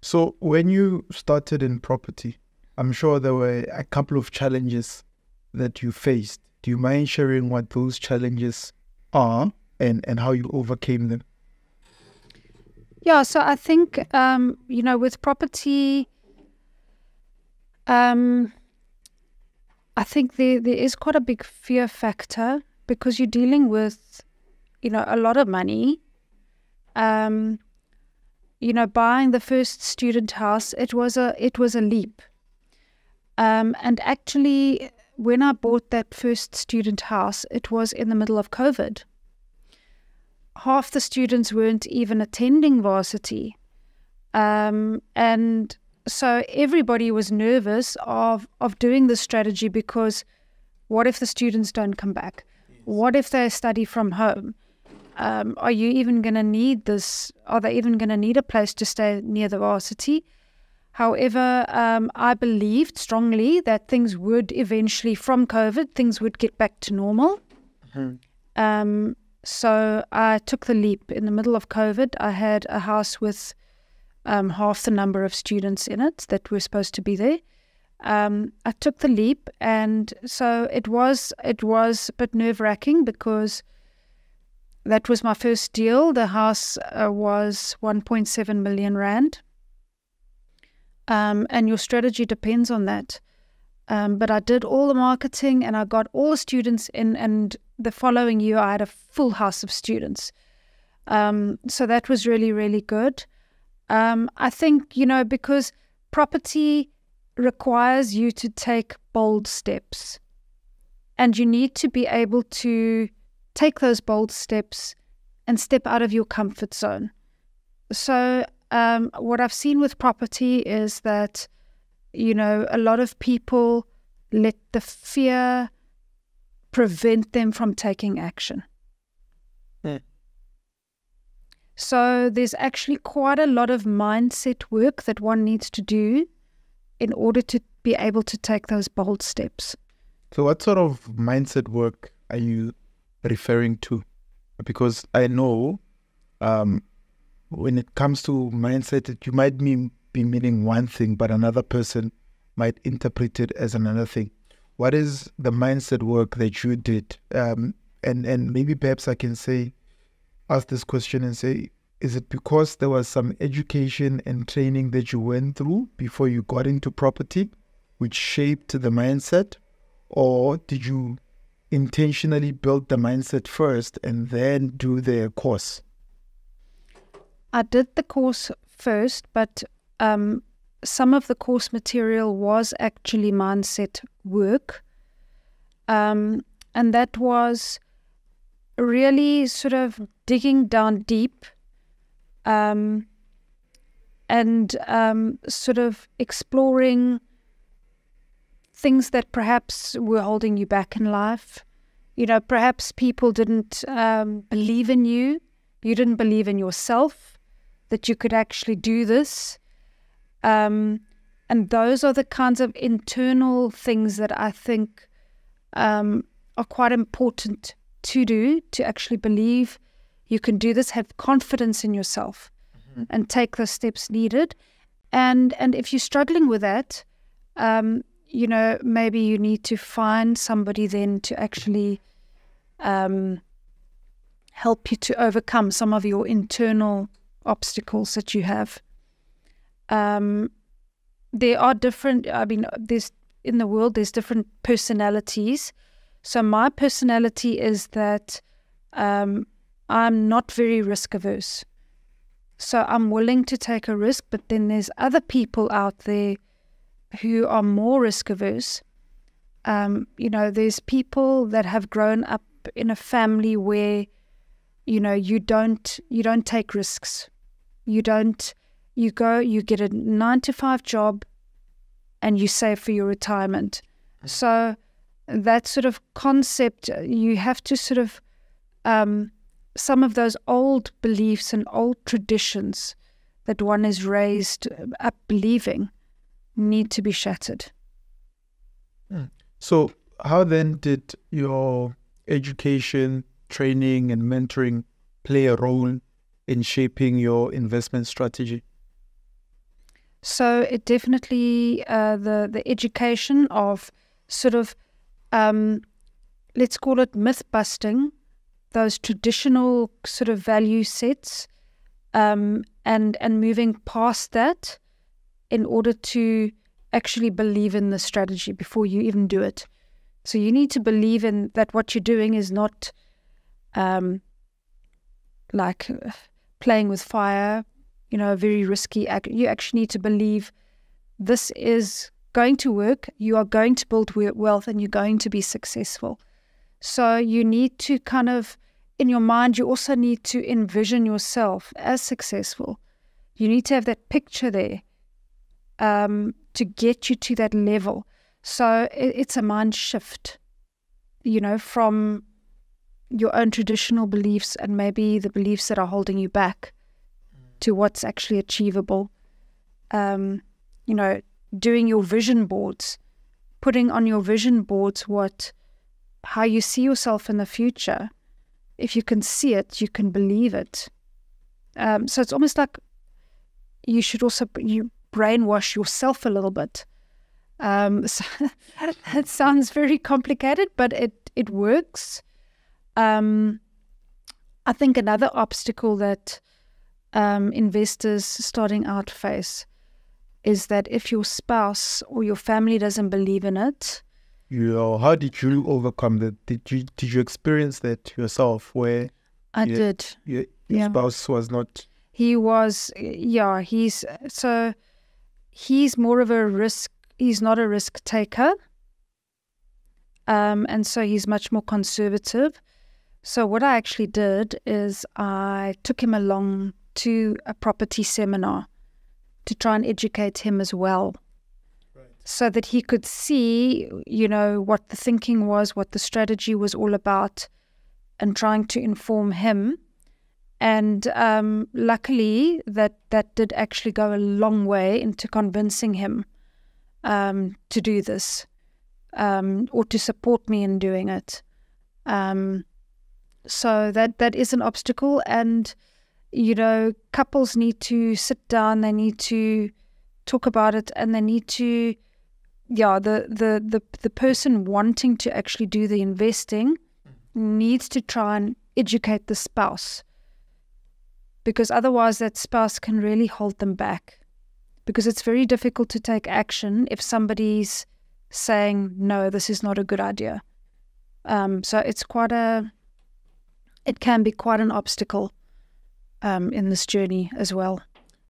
So when you started in property, I'm sure there were a couple of challenges that you faced. Do you mind sharing what those challenges are and how you overcame them? Yeah, so I think, with property, um, I think there is quite a big fear factor because you're dealing with, a lot of money. Um, Buying the first student house, it was a leap. And actually, when I bought that first student house, it was in the middle of COVID. Half the students weren't even attending varsity. And so everybody was nervous of doing this strategy because what if the students don't come back? What if they study from home? Are you even going to need this? Are they even going to need a place to stay near the varsity? However, I believed strongly that things would eventually, from COVID, things would get back to normal. Mhm. So I took the leap. In the middle of COVID, I had a house with half the number of students in it that were supposed to be there. I took the leap, and so it was a bit nerve-wracking because that was my first deal. The house was 1.7 million rand, and your strategy depends on that. But I did all the marketing and I got all the students in, and the following year I had a full house of students. So that was really, really good. I think, because property requires you to take bold steps, and you need to be able to take those bold steps and step out of your comfort zone. So what I've seen with property is that, a lot of people let the fear prevent them from taking action. Yeah. So there's actually quite a lot of mindset work that one needs to do in order to be able to take those bold steps. So what sort of mindset work are you referring to? Because I know when it comes to mindset, you might be meaning one thing, but another person might interpret it as another thing. What is the mindset work that you did? And maybe perhaps I can ask this question and say, is it because there was some education and training that you went through before you got into property, which shaped the mindset? Or did you intentionally build the mindset first and then do the course? I did the course first, but some of the course material was actually mindset work. And that was really sort of digging down deep and sort of exploring things that perhaps were holding you back in life. Perhaps people didn't believe in you. You didn't believe in yourself, that you could actually do this. And those are the kinds of internal things that I think are quite important to do, to actually believe you can do this, have confidence in yourself, and take the steps needed. And if you're struggling with that, maybe you need to find somebody then to actually help you to overcome some of your internal obstacles that you have. There are different, in the world, there's different personalities. So my personality is that I'm not very risk averse. So I'm willing to take a risk, but then there's other people out there who are more risk averse. There's people that have grown up in a family where, you don't take risks. You get a 9-to-5 job and you save for your retirement. So that sort of concept, you have to sort of, some of those old beliefs and old traditions that one is raised up believing need to be shattered. So how then did your education, training, and mentoring play a role in shaping your investment strategy? So it definitely the education of sort of let's call it myth busting, those traditional sort of value sets, and moving past that in order to actually believe in the strategy before you even do it. So you need to believe in that what you're doing is not like playing with fire, very risky. You actually need to believe this is going to work, you are going to build wealth, and you're going to be successful. So you need to kind of, in your mind, you also need to envision yourself as successful. You need to have that picture there to get you to that level. So it's a mind shift, from your own traditional beliefs and maybe the beliefs that are holding you back to what's actually achievable. Doing your vision boards, putting on your vision boards how you see yourself in the future. If you can see it, you can believe it. So it's almost like you should also brainwash yourself a little bit. So it sounds very complicated, but it works. I think another obstacle that investors starting out face is that if your spouse or your family doesn't believe in it. How did you overcome that? Did you experience that yourself where I did. Your spouse was not? He was, he's more of a risk, he's not a risk taker. And so he's much more conservative. So what I actually did is I took him along to a property seminar to try and educate him as well. Right. So that he could see, what the thinking was, what the strategy was all about, and trying to inform him. And luckily, that did actually go a long way into convincing him to do this, or to support me in doing it. So that is an obstacle, and couples need to sit down, they need to talk about it, and they need to, the person wanting to actually do the investing needs to try and educate the spouse, because otherwise that spouse can really hold them back, because it's very difficult to take action if somebody's saying, no, this is not a good idea. So it can be quite an obstacle in this journey as well.